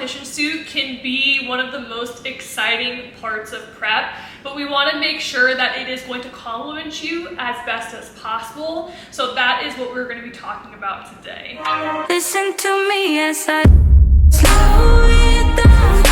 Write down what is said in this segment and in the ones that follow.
competition suit can be one of the most exciting parts of prep, but we want to make sure that it is going to complement you as best as possible. So that is what we're going to be talking about today. Listen to me as I slow it down.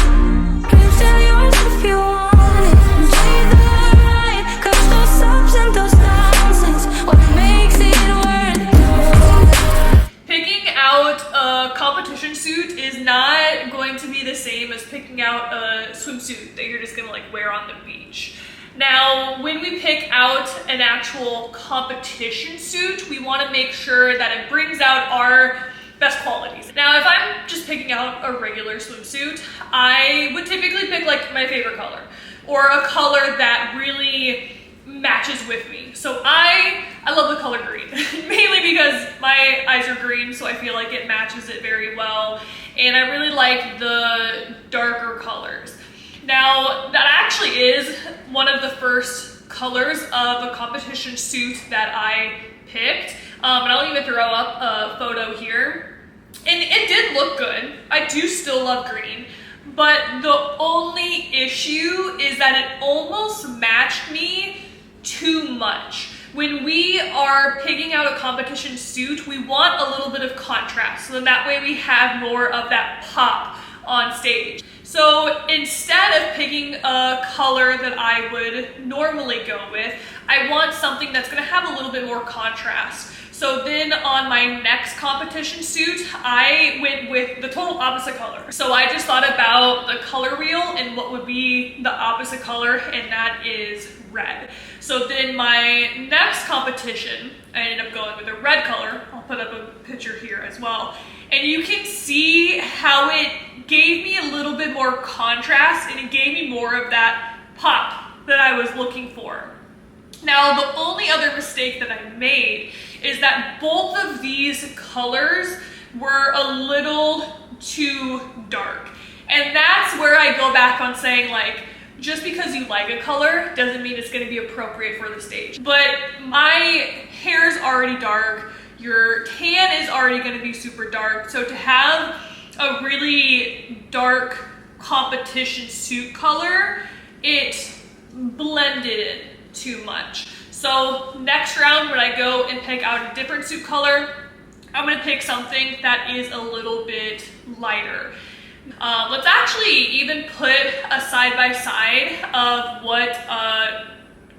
Can't tell yours if you want it. Enjoy the ride, 'cause those ups and those downs is what makes it worth it. Picking out a competition suit is not going to be the same as picking out a swimsuit that you're just gonna like wear on the beach. Now, when we pick out an actual competition suit, we want to make sure that it brings out our best qualities. Now, if I'm just picking out a regular swimsuit, I would typically pick like my favorite color or a color that really matches with me. So I love the color green, mainly because my eyes are green, so I feel like it matches it very well. And I really like the darker colors. Now, that actually is one of the first colors of a competition suit that I picked. And I'll even throw up a photo here. And it did look good. I do still love green. But the only issue is that it almost matched me too much. When we are picking out a competition suit, we want a little bit of contrast. So then that way we have more of that pop on stage. So instead of picking a color that I would normally go with, I want something that's gonna have a little bit more contrast. So then on my next competition suit, I went with the total opposite color. So I just thought about the color wheel and what would be the opposite color, and that is red. So then my next competition, I ended up going with a red color. I'll put up a picture here as well. And you can see how it gave me a little bit more contrast, and it gave me more of that pop that I was looking for. Now, the only other mistake that I made is that both of these colors were a little too dark. And that's where I go back on saying, like, just because you like a color doesn't mean it's gonna be appropriate for the stage. But my hair's already dark, your tan is already gonna be super dark, so to have a really dark competition suit color, it blended it too much. So next round, when I go and pick out a different suit color, I'm gonna pick something that is a little bit lighter. Let's actually even put a side-by-side of what a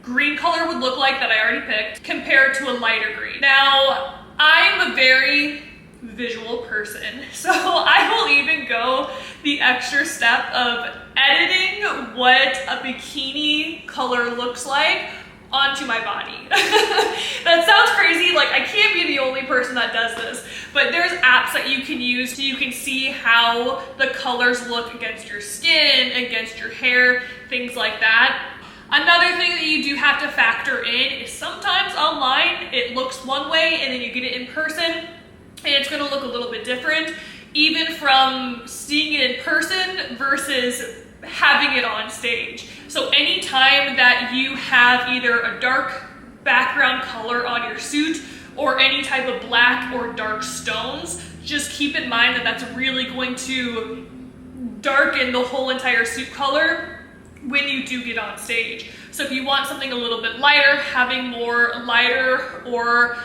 green color would look like that I already picked compared to a lighter green. Now, I'm a very visual person, so I will even go the extra step of editing what a bikini color looks like onto my body. That sounds crazy, like I can't be the only person that does this, but there's apps that you can use so you can see how the colors look against your skin, against your hair, things like that. Another thing that you do have to factor in is sometimes online it looks one way and then you get it in person and it's gonna look a little bit different, even from seeing it in person versus having it on stage. So anytime that you have either a dark background color on your suit or any type of black or dark stones, just keep in mind that that's really going to darken the whole entire suit color when you do get on stage. So if you want something a little bit lighter, having more lighter or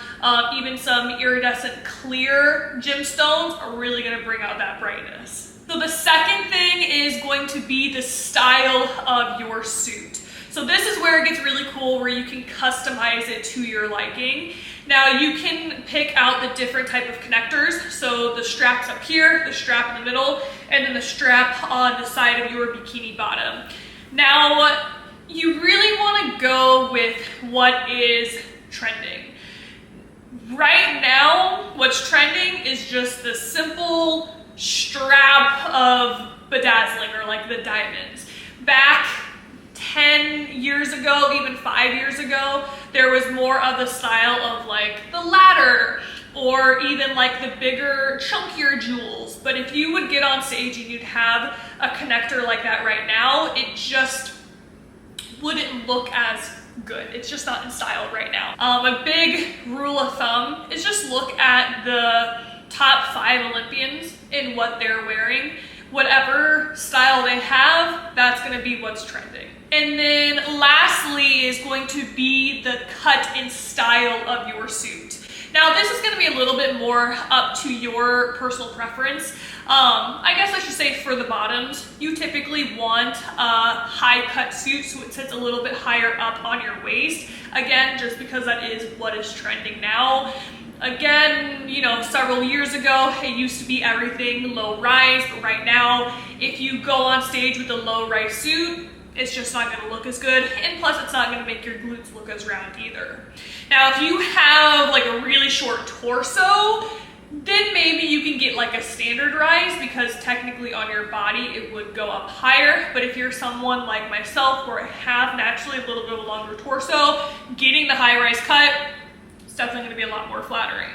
even some iridescent clear gemstones are really gonna bring out that brightness. So the second thing is going to be the style of your suit. So this is where it gets really cool, where you can customize it to your liking. Now you can pick out the different type of connectors. So the strap's up here, the strap in the middle, and then the strap on the side of your bikini bottom. Now, you really want to go with what is trending. Right now, what's trending is just the simple strap of bedazzling, or like the diamonds. Back 10 years ago, even 5 years ago, there was more of the style of like the ladder, or even like the bigger, chunkier jewels. But if you would get on stage and you'd have a connector like that right now, it just wouldn't look as good. It's just not in style right now. A big rule of thumb is just look at the top 5 Olympians and what they're wearing. whatever style they have, that's gonna be what's trending. And then lastly is going to be the cut and style of your suit. Now this is gonna be a little bit more up to your personal preference. I guess I should say for the bottoms, you typically want a high cut suit so it sits a little bit higher up on your waist. Again, just because that is what is trending now. Again, you know, several years ago, it used to be everything low rise, but right now, if you go on stage with a low rise suit, it's just not gonna look as good, and plus it's not gonna make your glutes look as round either. Now, if you have like a really short torso, then maybe you can get like a standard rise because technically on your body it would go up higher. But if you're someone like myself where I have naturally a little bit of a longer torso, getting the high rise cut, it's definitely gonna be a lot more flattering.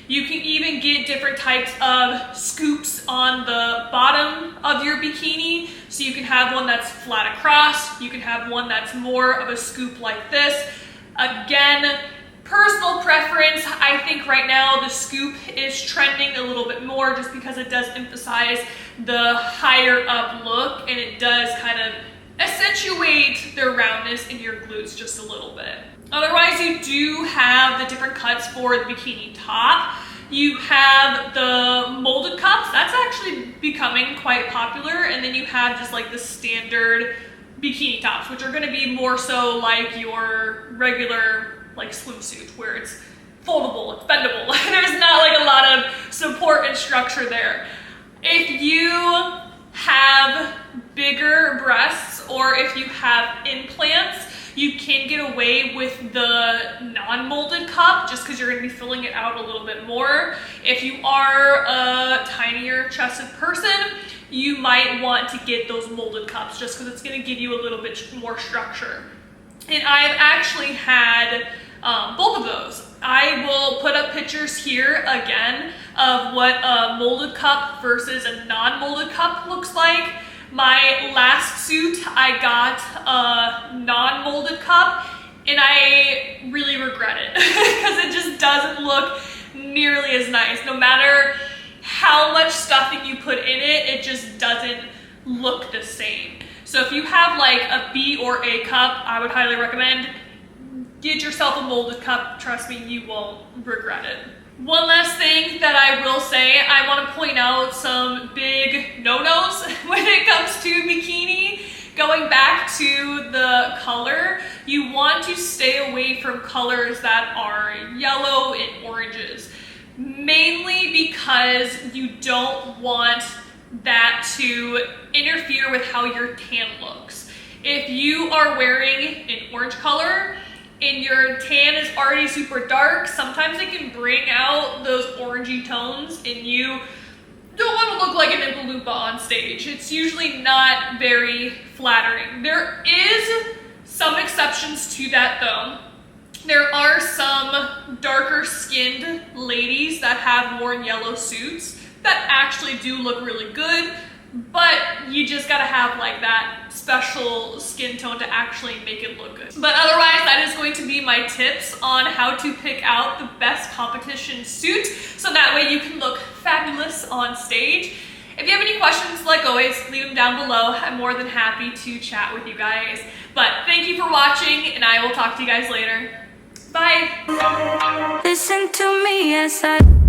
You can even get different types of scoops on the bottom of your bikini. So you can have one that's flat across, you can have one that's more of a scoop like this. Again, personal preference, I think right now the scoop is trending a little bit more just because it does emphasize the higher up look and it does kind of accentuate the roundness in your glutes just a little bit. Otherwise, you do have the different cuts for the bikini top. You have the molded cups, that's actually becoming quite popular, and then you have just like the standard bikini tops, which are gonna be more so like your regular like swimsuit where it's foldable, it's bendable. There's not like a lot of support and structure there. If you have bigger breasts or if you have implants, you can get away with the non-molded cup just because you're going to be filling it out a little bit more. If you are a tinier chested person, you might want to get those molded cups just because it's going to give you a little bit more structure. And I've actually had both of those. I will put up pictures here again of what a molded cup versus a non-molded cup looks like. My last suit, I got a non-molded cup and I really regret it because it just doesn't look nearly as nice. No matter how much stuffing you put in it, it just doesn't look the same. So if you have like a B or A cup, I would highly recommend get yourself a molded cup. Trust me, you won't regret it. One last thing that I will say, I want to point out some big no-nos when it comes to bikini. Going back to the color, you want to stay away from colors that are yellow and oranges, mainly because you don't want that to interfere with how your tan looks. If you are wearing an orange color, and your tan is already super dark, sometimes it can bring out those orangey tones and you don't want to look like an Oompa Loompa on stage. It's usually not very flattering. There is some exceptions to that though. There are some darker skinned ladies that have worn yellow suits that actually do look really good, but you just gotta have like that special skin tone to actually make it look good. But otherwise, that is going to be my tips on how to pick out the best competition suit so that way you can look fabulous on stage. If you have any questions, like always, leave them down below. I'm more than happy to chat with you guys. But thank you for watching and I will talk to you guys later. Bye. Listen to me as I